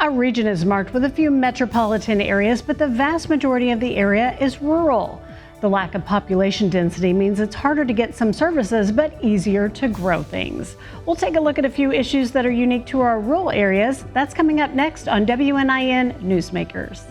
Our region is marked with a few metropolitan areas, but the vast majority of the area is rural. The lack of population density means it's harder to get some services, but easier to grow things. We'll take a look at a few issues that are unique to our rural areas. That's coming up next on WNIN Newsmakers.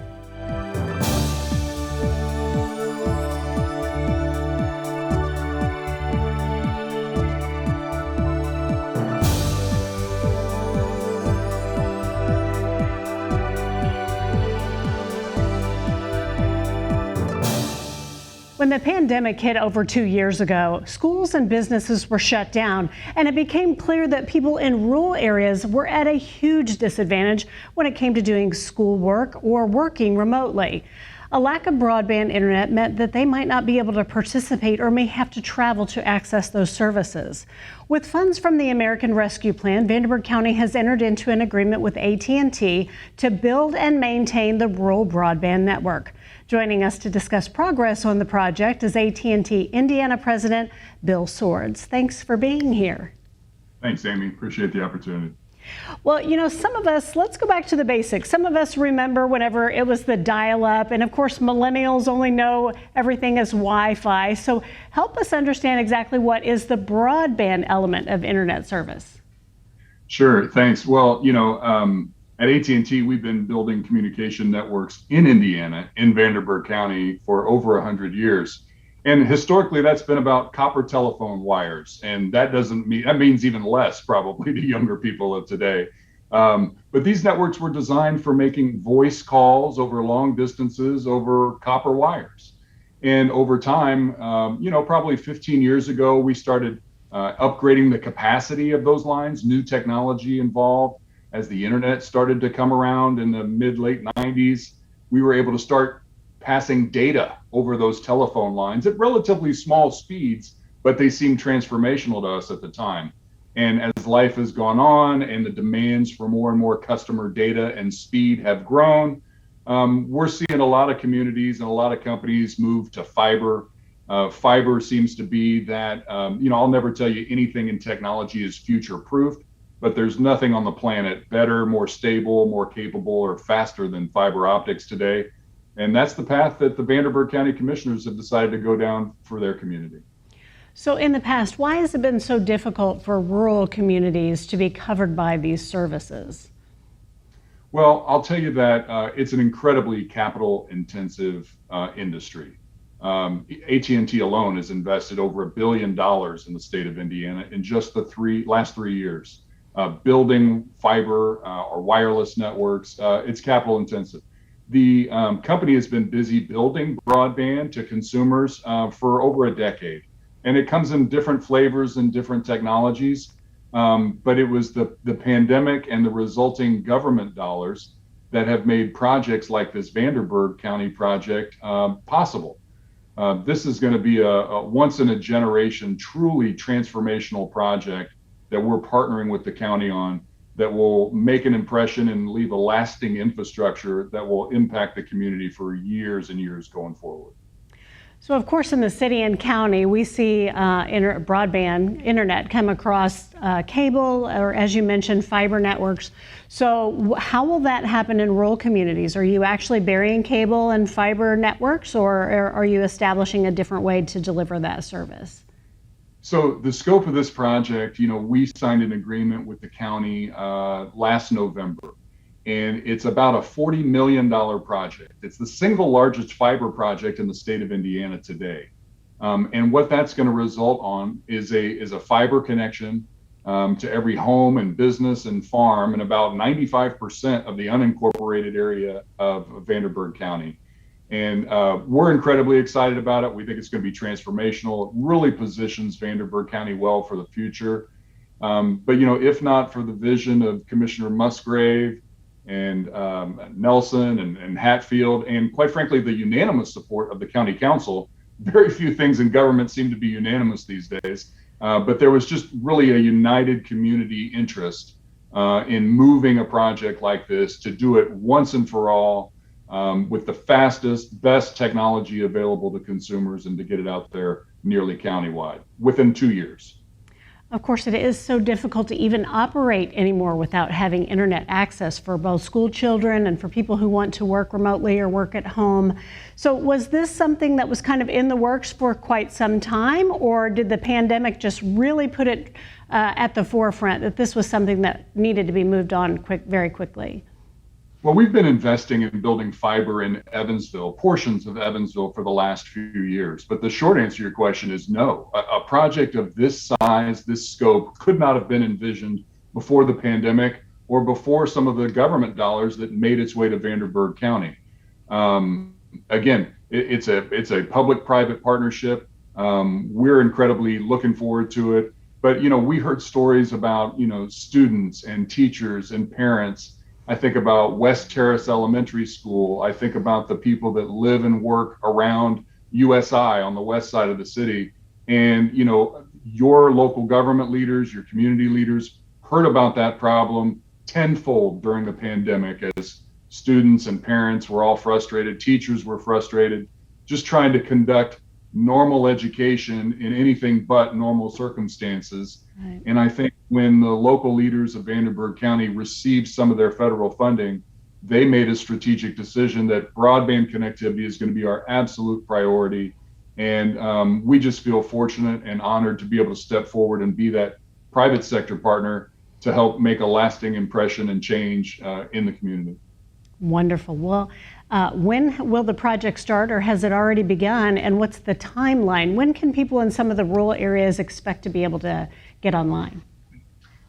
When the pandemic hit over 2 years ago, schools and businesses were shut down, and it became clear that people in rural areas were at a huge disadvantage when it came to doing schoolwork or working remotely. A lack of broadband internet meant that they might not be able to participate or may have to travel to access those services. With funds from the American Rescue Plan, Vanderburgh County has entered into an agreement with AT&T to build and maintain the rural broadband network. Joining us to discuss progress on the project is AT&T Indiana President Bill Swords. Thanks for being here. Thanks, Amy. Appreciate the opportunity. Well, you know, some of us, let's go back to the basics. Some of us remember whenever it was the dial-up, and of course, millennials only know everything as Wi-Fi. So help us understand exactly what is the broadband element of internet service. Sure, thanks. Well, at AT&T, we've been building communication networks in Indiana, in Vanderburgh County, for over 100 years. And historically, that's been about copper telephone wires. And that means even less probably to younger people of today. But these networks were designed for making voice calls over long distances over copper wires. And over time, probably 15 years ago, we started upgrading the capacity of those lines, new technology involved. As the internet started to come around in the late 90s, we were able to start passing data over those telephone lines at relatively small speeds, but they seemed transformational to us at the time. And as life has gone on and the demands for more and more customer data and speed have grown, we're seeing a lot of communities and a lot of companies move to fiber. Fiber seems to be that, I'll never tell you anything in technology is future-proofed, but there's nothing on the planet better, more stable, more capable, or faster than fiber optics today. And that's the path that the Vanderburgh County Commissioners have decided to go down for their community. So in the past, why has it been so difficult for rural communities to be covered by these services? Well, I'll tell you that it's an incredibly capital-intensive industry. AT&T alone has invested over $1 billion in the state of Indiana in just the last 3 years. Building fiber or wireless networks, it's capital intensive. The company has been busy building broadband to consumers for over a decade, and it comes in different flavors and different technologies. But it was the pandemic and the resulting government dollars that have made projects like this Vanderburgh County project possible. This is going to be a once in a generation, truly transformational project that we're partnering with the county on, that will make an impression and leave a lasting infrastructure that will impact the community for years and years going forward. So of course in the city and county we see broadband internet come across cable, or as you mentioned, fiber networks. So how will that happen in rural communities? Are you actually burying cable and fiber networks, or are you establishing a different way to deliver that service? So the scope of this project, we signed an agreement with the county last November, and it's about a $40 million project. It's the single largest fiber project in the state of Indiana today. And what that's going to result on is a fiber connection to every home and business and farm in about 95% of the unincorporated area of Vanderburgh County. And we're incredibly excited about it. We think it's going to be transformational. It really positions Vanderburgh County well for the future. But if not for the vision of Commissioner Musgrave and Nelson and Hatfield, and quite frankly, the unanimous support of the county council, very few things in government seem to be unanimous these days. But there was just really a united community interest in moving a project like this to do it once and for all, with the fastest, best technology available to consumers, and to get it out there nearly countywide within 2 years. Of course, it is so difficult to even operate anymore without having internet access for both school children and for people who want to work remotely or work at home. So was this something that was kind of in the works for quite some time, or did the pandemic just really put it at the forefront that this was something that needed to be moved on very quickly? Well, we've been investing in building fiber in Evansville, portions of Evansville, for the last few years. But the short answer to your question is no. A project of this size, this scope, could not have been envisioned before the pandemic or before some of the government dollars that made its way to Vanderburgh County. Again, it's a public-private partnership. We're incredibly looking forward to it. But, we heard stories about, students and teachers and parents. I think about West Terrace Elementary School. I think about the people that live and work around USI on the west side of the city. And, your local government leaders, your community leaders heard about that problem tenfold during the pandemic as students and parents were all frustrated, teachers were frustrated, just trying to conduct normal education in anything but normal circumstances. Right. And I think when the local leaders of Vanderburgh County received some of their federal funding, they made a strategic decision that broadband connectivity is going to be our absolute priority. And we just feel fortunate and honored to be able to step forward and be that private sector partner to help make a lasting impression and change in the community. Wonderful. Well, when will the project start, or has it already begun? And what's the timeline? When can people in some of the rural areas expect to be able to get online?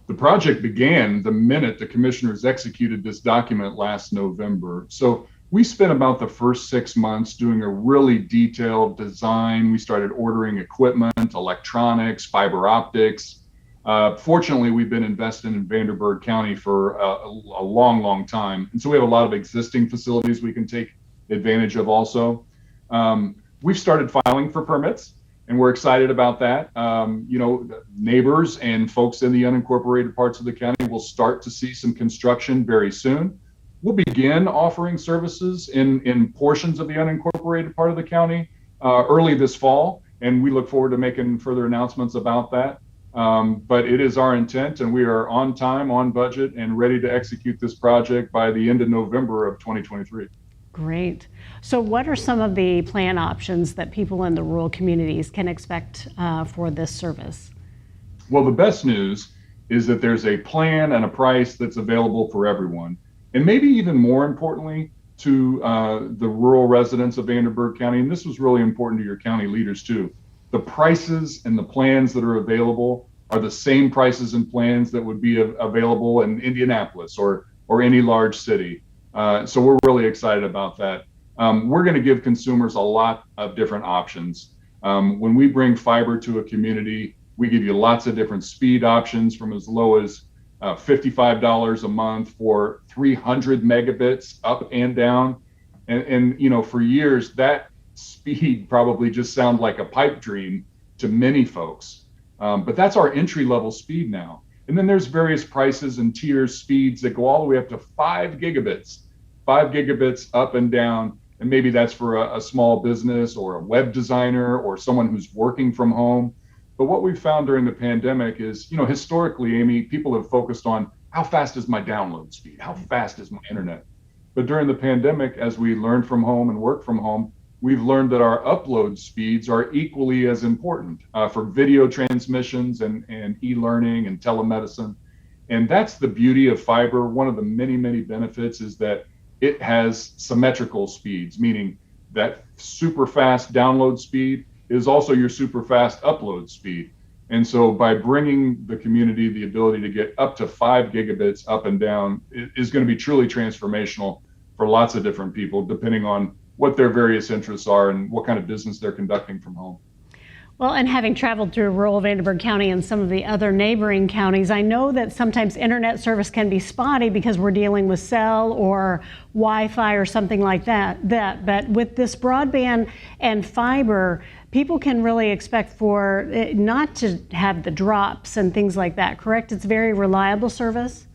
The project began the minute the commissioners executed this document last November. So we spent about the first 6 months doing a really detailed design. We started ordering equipment, electronics, fiber optics. Fortunately, we've been investing in Vanderburgh County for a long, long time. And so we have a lot of existing facilities we can take advantage of also. We've started filing for permits, and we're excited about that. Neighbors and folks in the unincorporated parts of the county will start to see some construction very soon. We'll begin offering services in portions of the unincorporated part of the county early this fall, and we look forward to making further announcements about that. But it is our intent, and we are on time, on budget, and ready to execute this project by the end of November of 2023. Great. So what are some of the plan options that people in the rural communities can expect for this service? Well, the best news is that there's a plan and a price that's available for everyone. And maybe even more importantly to the rural residents of Vanderburgh County, and this was really important to your county leaders too, the prices and the plans that are available are the same prices and plans that would be available in Indianapolis or any large city. So we're really excited about that. We're going to give consumers a lot of different options. When we bring fiber to a community, we give you lots of different speed options from as low as $55 a month for 300 megabits up and down. And for years, that speed probably just sounded like a pipe dream to many folks. But that's our entry level speed now. And then there's various prices and tiers, speeds that go all the way up to 5 gigabits up and down. And maybe that's for a small business or a web designer or someone who's working from home. But what we've found during the pandemic is, historically, Amy, people have focused on how fast is my download speed? How fast is my internet? But during the pandemic, as we learned from home and work from home, we've learned that our upload speeds are equally as important for video transmissions and e-learning and telemedicine. And that's the beauty of fiber. One of the many, many benefits is that it has symmetrical speeds, meaning that super fast download speed is also your super fast upload speed. And so by bringing the community the ability to get up to 5 gigabits up and down is going to be truly transformational for lots of different people, depending on what their various interests are and what kind of business they're conducting from home. Well, and having traveled through rural Vanderburgh County and some of the other neighboring counties, I know that sometimes internet service can be spotty because we're dealing with cell or Wi-Fi or something like that. But with this broadband and fiber, people can really expect for it not to have the drops and things like that, correct? It's very reliable service?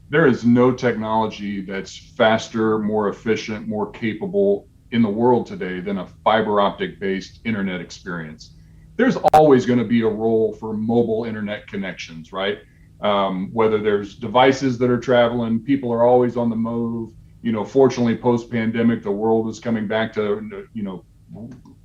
There is no technology that's faster, more efficient, more capable in the world today than a fiber optic based internet experience. there's always going to be a role for mobile internet connections, right? Whether there's devices that are traveling, people are always on the move. Fortunately, post-pandemic, the world is coming back to,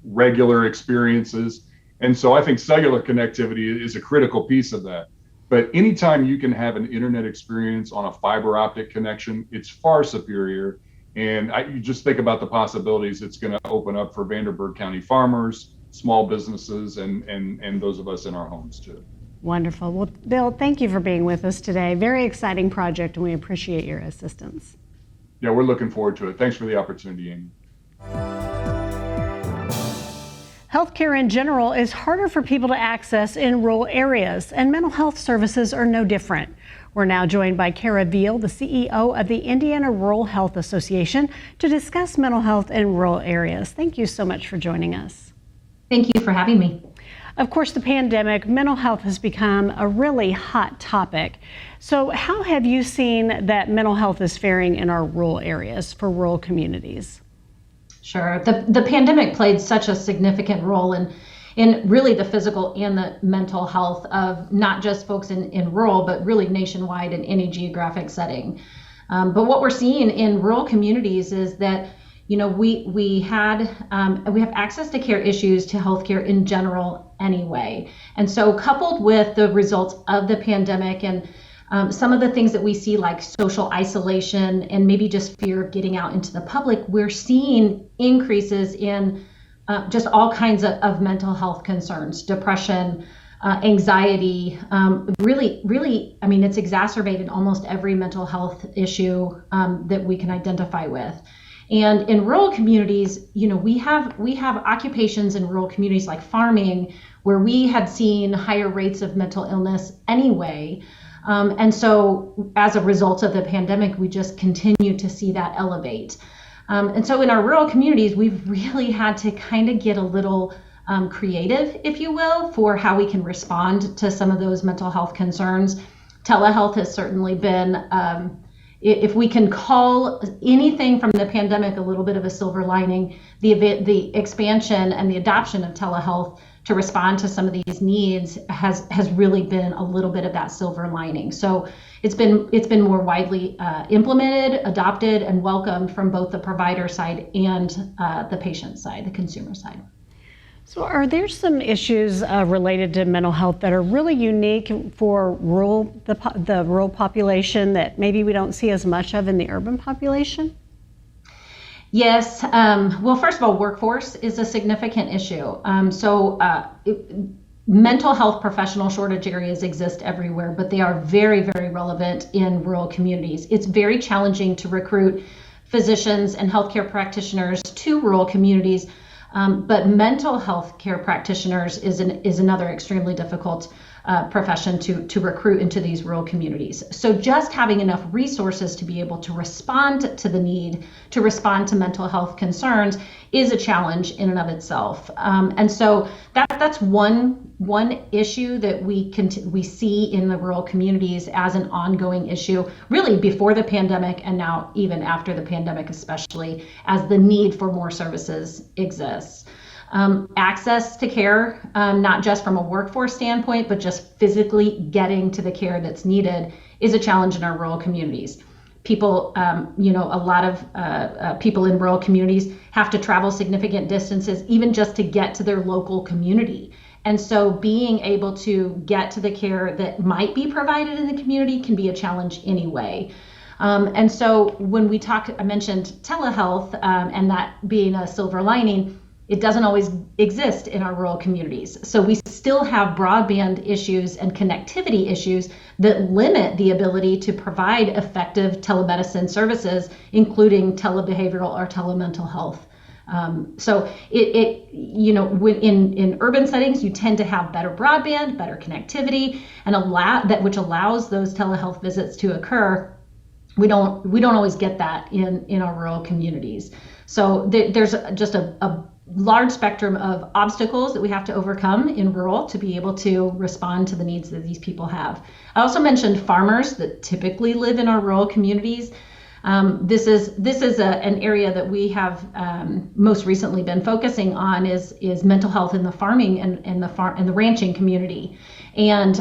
regular experiences. And so I think cellular connectivity is a critical piece of that. But anytime you can have an internet experience on a fiber optic connection, it's far superior. And you just think about the possibilities it's going to open up for Vanderburgh County farmers, small businesses, and those of us in our homes too. Wonderful. Well, Bill, thank you for being with us today. Very exciting project, and we appreciate your assistance. Yeah, we're looking forward to it. Thanks for the opportunity, Amy. Healthcare in general is harder for people to access in rural areas, and mental health services are no different. We're now joined by Kara Veal, the CEO of the Indiana Rural Health Association, to discuss mental health in rural areas. Thank you so much for joining us. Thank you for having me. Of course, the pandemic, mental health has become a really hot topic. So how have you seen that mental health is faring in our rural areas for rural communities? Sure. The pandemic played such a significant role in really the physical and the mental health of not just folks in rural, but really nationwide in any geographic setting. But what we're seeing in rural communities is that, we have access to care issues, to healthcare in general anyway. And so coupled with the results of the pandemic and some of the things that we see, like social isolation and maybe just fear of getting out into the public, we're seeing increases in just all kinds of mental health concerns, depression, anxiety, really, it's exacerbated almost every mental health issue that we can identify with. And in rural communities, we have occupations in rural communities like farming, where we had seen higher rates of mental illness anyway. And so as a result of the pandemic, we just continue to see that elevate. And so in our rural communities, we've really had to kind of get a little creative, if you will, for how we can respond to some of those mental health concerns. Telehealth has certainly been, if we can call anything from the pandemic a little bit of a silver lining, the expansion and the adoption of telehealth to respond to some of these needs has really been a little bit of that silver lining. So it's been more widely implemented, adopted, and welcomed from both the provider side and the patient side, the consumer side. So are there some issues related to mental health that are really unique for the rural population that maybe we don't see as much of in the urban population? Yes. Well, first of all, workforce is a significant issue. Mental health professional shortage areas exist everywhere, but they are very, very relevant in rural communities. It's very challenging to recruit physicians and healthcare practitioners to rural communities, but mental health care practitioners is another extremely difficult profession to recruit into these rural communities. So just having enough resources to be able to respond to the need, to respond to mental health concerns, is a challenge in and of itself. And so that's one issue that we see in the rural communities as an ongoing issue, really before the pandemic and now even after the pandemic, especially as the need for more services exists. Access to care, not just from a workforce standpoint, but just physically getting to the care that's needed, is a challenge in our rural communities. People, a lot of people in rural communities have to travel significant distances, even just to get to their local community. And so being able to get to the care that might be provided in the community can be a challenge anyway. And so when I mentioned telehealth and that being a silver lining, it doesn't always exist in our rural communities. So we still have broadband issues and connectivity issues that limit the ability to provide effective telemedicine services, including telebehavioral or telemental health. So in urban settings, you tend to have better broadband, better connectivity, and which allows those telehealth visits to occur. We don't always get that in our rural communities. So there's just a large spectrum of obstacles that we have to overcome in rural to be able to respond to the needs that these people have. I also mentioned farmers that typically live in our rural communities. An area that we have most recently been focusing on is mental health in the farming and the ranching community, and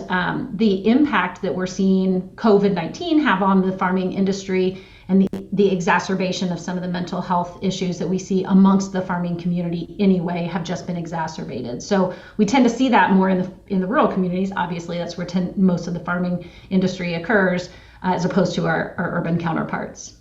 the impact that we're seeing COVID-19 have on the farming industry, and the exacerbation of some of the mental health issues that we see amongst the farming community anyway have just been exacerbated. So we tend to see that more in the rural communities. Obviously, that's where most of the farming industry occurs, as opposed to our urban counterparts.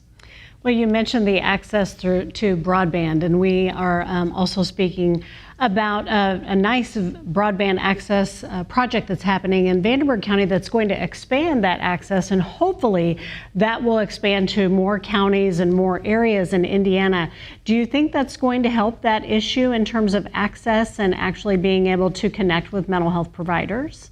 Well, you mentioned the access to broadband, and we are also speaking about a nice broadband access project that's happening in Vanderburgh County that's going to expand that access, and hopefully that will expand to more counties and more areas in Indiana. Do you think that's going to help that issue in terms of access and actually being able to connect with mental health providers?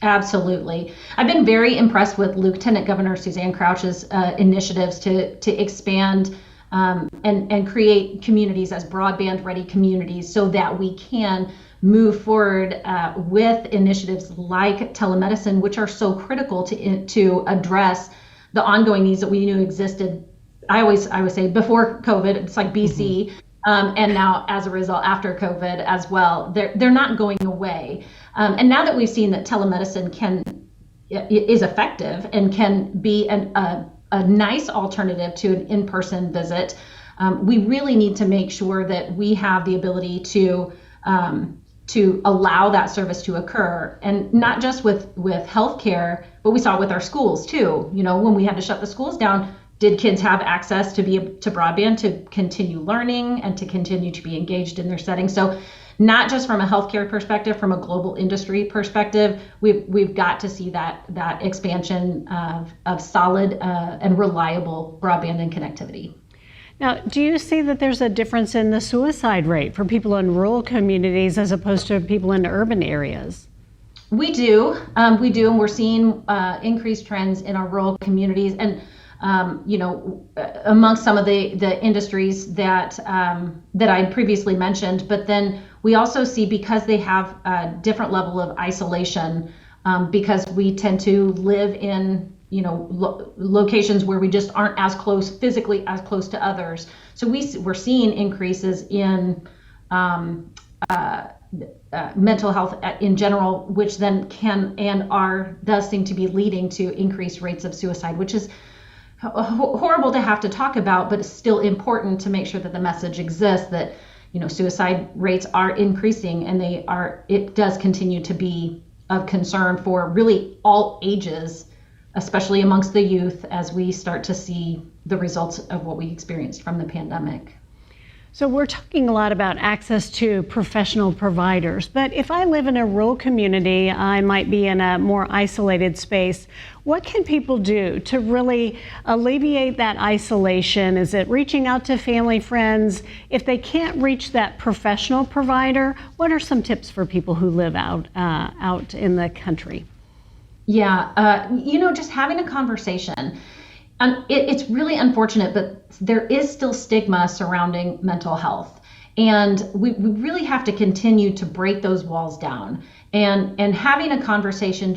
Absolutely. I've been very impressed with Lieutenant Governor Suzanne Crouch's initiatives to expand and create communities as broadband ready communities so that we can move forward with initiatives like telemedicine, which are so critical to address the ongoing needs that we knew existed. I always say before COVID, it's like BC. And now, as a result, after COVID as well, they're not going away. And now that we've seen that telemedicine is effective and can be a nice alternative to an in-person visit, we really need to make sure that we have the ability to allow that service to occur, and not just with healthcare, but we saw it with our schools too. You know, when we had to shut the schools down, did kids have access to broadband to continue learning and to continue to be engaged in their setting? So not just from a healthcare perspective, from a global industry perspective, we've got to see that expansion of solid and reliable broadband and connectivity. Now, do you see that there's a difference in the suicide rate for people in rural communities as opposed to people in urban areas? We do, and we're seeing increased trends in our rural communities, and amongst some of the industries that I previously mentioned. But then we also see, because they have a different level of isolation, because we tend to live in locations where we just aren't as close, physically as close to others. So we're seeing increases in mental health in general, which then does seem to be leading to increased rates of suicide, which is horrible to have to talk about, but it's still important to make sure that the message exists that suicide rates are increasing, and it does continue to be of concern for really all ages, especially amongst the youth, as we start to see the results of what we experienced from the pandemic. So we're talking a lot about access to professional providers, but if I live in a rural community, I might be in a more isolated space. What can people do to really alleviate that isolation? Is it reaching out to family, friends? If they can't reach that professional provider, what are some tips for people who live out in the country? Yeah, just having a conversation. And it's really unfortunate, but there is still stigma surrounding mental health. And we really have to continue to break those walls down, and having a conversation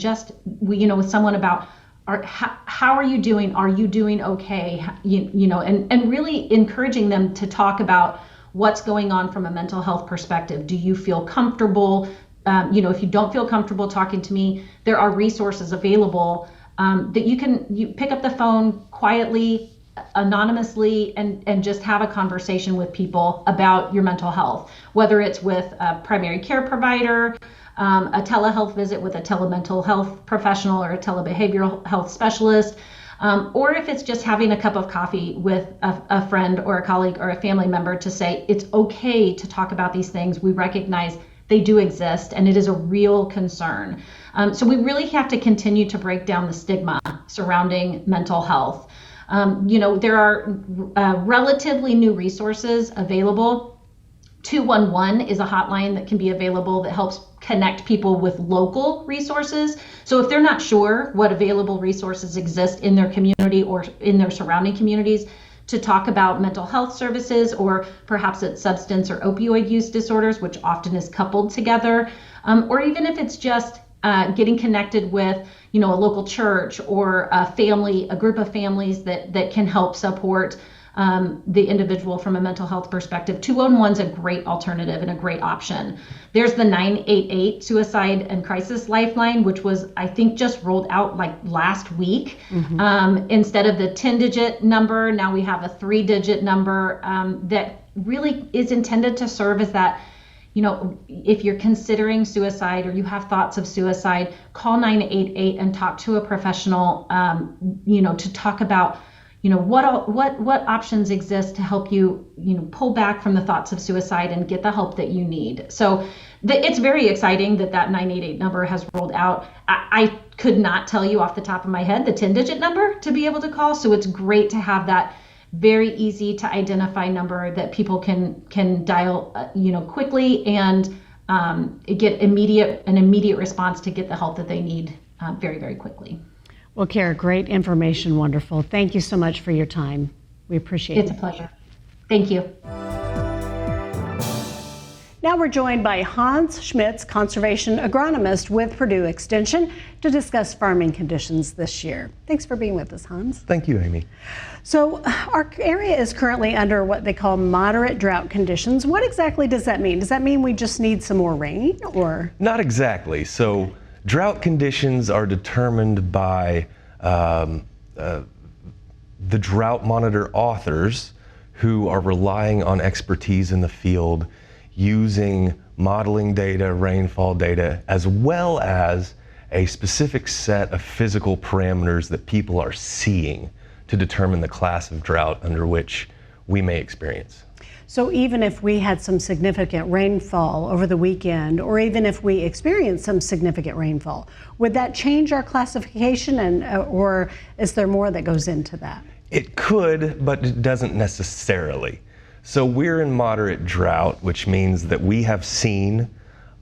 with someone about how are you doing? Are you doing okay? And really encouraging them to talk about what's going on from a mental health perspective. Do you feel comfortable? If you don't feel comfortable talking to me, there are resources available that you pick up the phone quietly, anonymously, and just have a conversation with people about your mental health, whether it's with a primary care provider, a telehealth visit with a telemental health professional or a telebehavioral health specialist, or if it's just having a cup of coffee with a friend or a colleague or a family member to say it's okay to talk about these things. We recognize they do exist, and it is a real concern. So we really have to continue to break down the stigma surrounding mental health. There are relatively new resources available. 211 is a hotline that can be available that helps connect people with local resources. So if they're not sure what available resources exist in their community or in their surrounding communities to talk about mental health services, or perhaps it's substance or opioid use disorders, which often is coupled together, or even if it's just getting connected with, a local church or a group of families that can help support the individual from a mental health perspective. 211 is a great alternative and a great option. There's the 988 Suicide and Crisis Lifeline, which was, I think, just rolled out like last week. Instead of the 10-digit number, now we have a 3-digit number that really is intended to serve as that. If you're considering suicide or you have thoughts of suicide, call 988 and talk to a professional, to talk about, what options exist to help you, pull back from the thoughts of suicide and get the help that you need. So it's very exciting that 988 number has rolled out. I could not tell you off the top of my head the 10-digit number to be able to call. So it's great to have that very easy to identify number that people can dial, quickly and get an immediate response to get the help that they need very, very quickly. Well, Kara, great information, wonderful. Thank you so much for your time. We appreciate it. It's a pleasure. Thank you. Now we're joined by Hans Schmitz, conservation agronomist with Purdue Extension, to discuss farming conditions this year. Thanks for being with us, Hans. Thank you, Amy. So our area is currently under what they call moderate drought conditions. What exactly does that mean? Does that mean we just need some more rain, or? Not exactly. So drought conditions are determined by the drought monitor authors who are relying on expertise in the field, using modeling data, rainfall data, as well as a specific set of physical parameters that people are seeing to determine the class of drought under which we may experience. So even if we had some significant rainfall over the weekend, or even if we experienced some significant rainfall, would that change our classification, or is there more that goes into that? It could, but it doesn't necessarily. So we're in moderate drought, which means that we have seen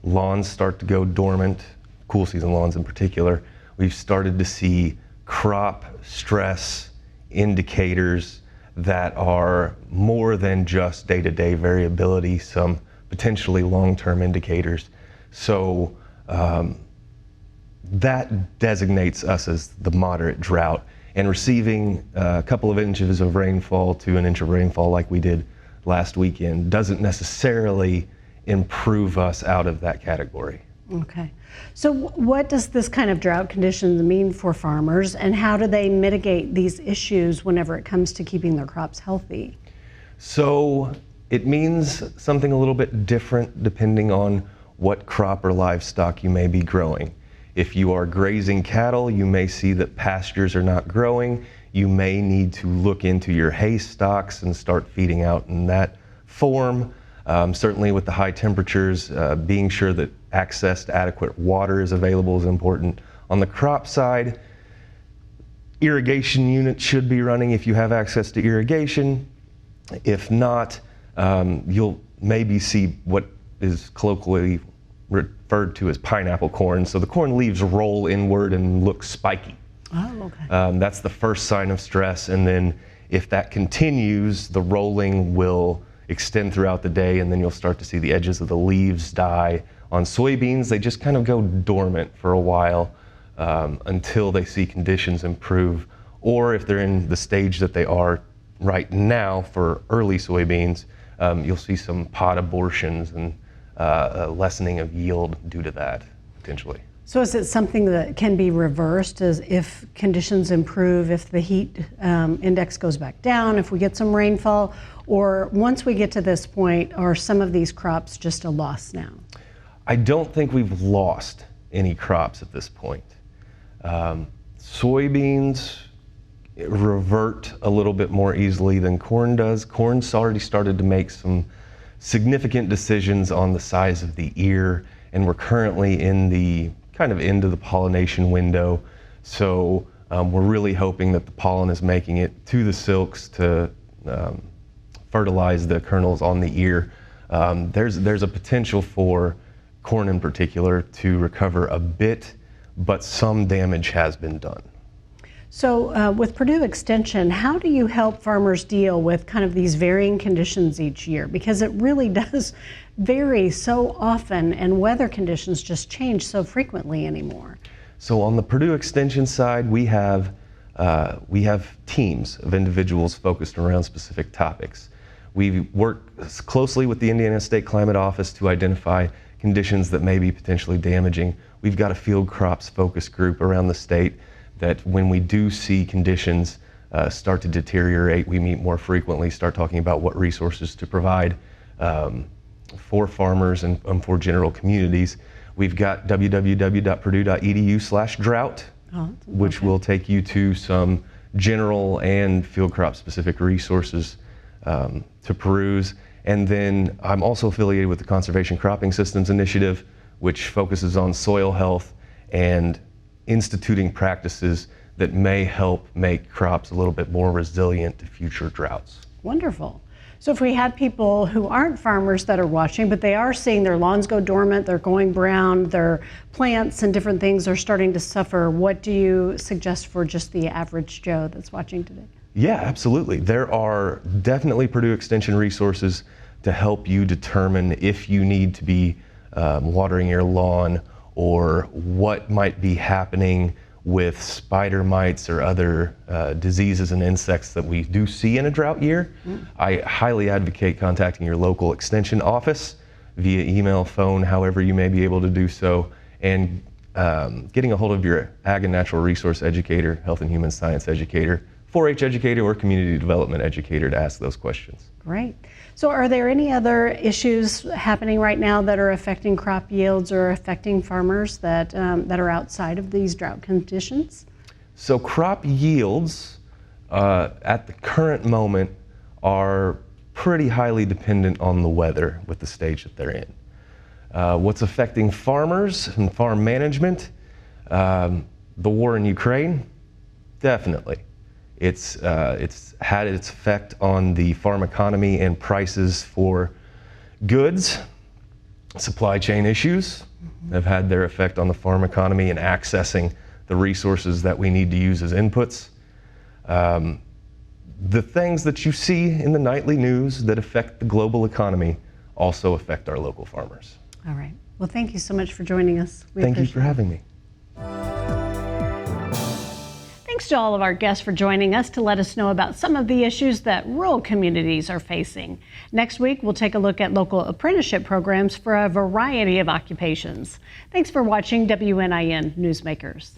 lawns start to go dormant, cool season lawns in particular. We've started to see crop stress indicators that are more than just day-to-day variability, some potentially long-term indicators. So that designates us as the moderate drought, and receiving a couple of inches of rainfall to an inch of rainfall like we did last weekend doesn't necessarily improve us out of that category. Okay. So what does this kind of drought conditions mean for farmers, and how do they mitigate these issues whenever it comes to keeping their crops healthy? So it means something a little bit different depending on what crop or livestock you may be growing. If you are grazing cattle, you may see that pastures are not growing. You may need to look into your hay stocks and start feeding out in that form. Certainly with the high temperatures, being sure that access to adequate water is available is important. On the crop side, irrigation units should be running if you have access to irrigation. If not, you'll maybe see what is colloquially referred to as pineapple corn. So the corn leaves roll inward and look spiky. Oh, okay. That's the first sign of stress, and then if that continues, the rolling will extend throughout the day, and then you'll start to see the edges of the leaves die. On soybeans, they just kind of go dormant for a while until they see conditions improve, or if they're in the stage that they are right now for early soybeans, you'll see some pod abortions and a lessening of yield due to that, potentially. So is it something that can be reversed as if conditions improve, if the heat index goes back down, if we get some rainfall, or once we get to this point, are some of these crops just a loss now? I don't think we've lost any crops at this point. Soybeans revert a little bit more easily than corn does. Corn's already started to make some significant decisions on the size of the ear, and we're currently in the kind of into the pollination window. So we're really hoping that the pollen is making it to the silks to fertilize the kernels on the ear. There's a potential for corn in particular to recover a bit, but some damage has been done. So with Purdue Extension, how do you help farmers deal with kind of these varying conditions each year? Because it really does vary so often, and weather conditions just change so frequently anymore. So on the Purdue Extension side, we have teams of individuals focused around specific topics. We work closely with the Indiana State Climate Office to identify conditions that may be potentially damaging. We've got a field crops focus group around the state that when we do see conditions start to deteriorate, we meet more frequently, start talking about what resources to provide for farmers and for general communities. We've got www.purdue.edu/drought, which will take you to some general and field crop specific resources to peruse. And then I'm also affiliated with the Conservation Cropping Systems Initiative, which focuses on soil health and instituting practices that may help make crops a little bit more resilient to future droughts. Wonderful. So if we had people who aren't farmers that are watching, but they are seeing their lawns go dormant, they're going brown, their plants and different things are starting to suffer, what do you suggest for just the average Joe that's watching today? Yeah, absolutely. There are definitely Purdue Extension resources to help you determine if you need to be watering your lawn, or what might be happening with spider mites or other diseases and insects that we do see in a drought year. I highly advocate contacting your local extension office via email, phone, however you may be able to do so, and getting a hold of your ag and natural resource educator, health and human science educator, 4-H educator, or community development educator to ask those questions. Great. So are there any other issues happening right now that are affecting crop yields or affecting farmers that are outside of these drought conditions? So crop yields at the current moment are pretty highly dependent on the weather with the stage that they're in. What's affecting farmers and farm management? The war in Ukraine, definitely. It's had its effect on the farm economy and prices for goods. Supply chain issues have had their effect on the farm economy and accessing the resources that we need to use as inputs. The things that you see in the nightly news that affect the global economy also affect our local farmers. All right. Well, thank you so much for joining us. Thank you for having me. Thanks to all of our guests for joining us to let us know about some of the issues that rural communities are facing. Next week, we'll take a look at local apprenticeship programs for a variety of occupations. Thanks for watching WNIN Newsmakers.